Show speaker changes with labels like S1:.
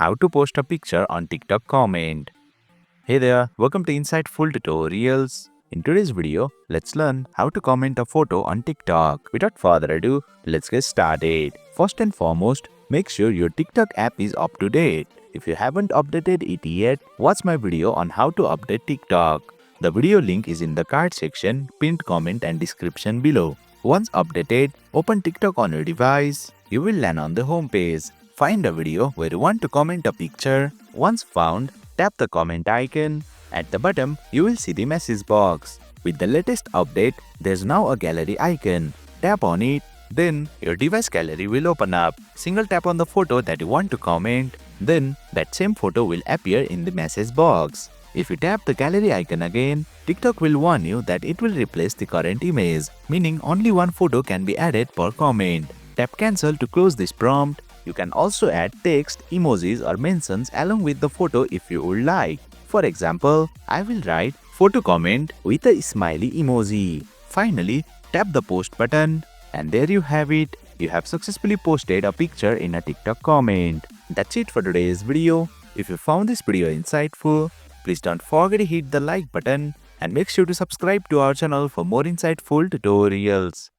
S1: How to post a picture on TikTok comment. Hey there, welcome to Insightful Tutorials. In today's video, let's learn how to comment a photo on TikTok. Without further ado, let's get started. First and foremost, make sure your TikTok app is up to date. If you haven't updated it yet, watch my video on how to update TikTok. The video link is in the card section, pinned comment and description below. Once updated, open TikTok on your device. You will land on the home page. Find a video where you want to comment a picture. Once found, tap the comment icon. At the bottom, you will see the message box. With the latest update, there's now a gallery icon. Tap on it. Then, your device gallery will open up. Single tap on the photo that you want to comment. Then, that same photo will appear in the message box. If you tap the gallery icon again, TikTok will warn you that it will replace the current image, meaning only one photo can be added per comment. Tap cancel to close this prompt. You can also add text, emojis or mentions along with the photo if you would like. For example, I will write photo comment with a smiley emoji. Finally, tap the post button. And there you have it. You have successfully posted a picture in a TikTok comment. That's it for today's video. If you found this video insightful, please don't forget to hit the like button and make sure to subscribe to our channel for more insightful tutorials.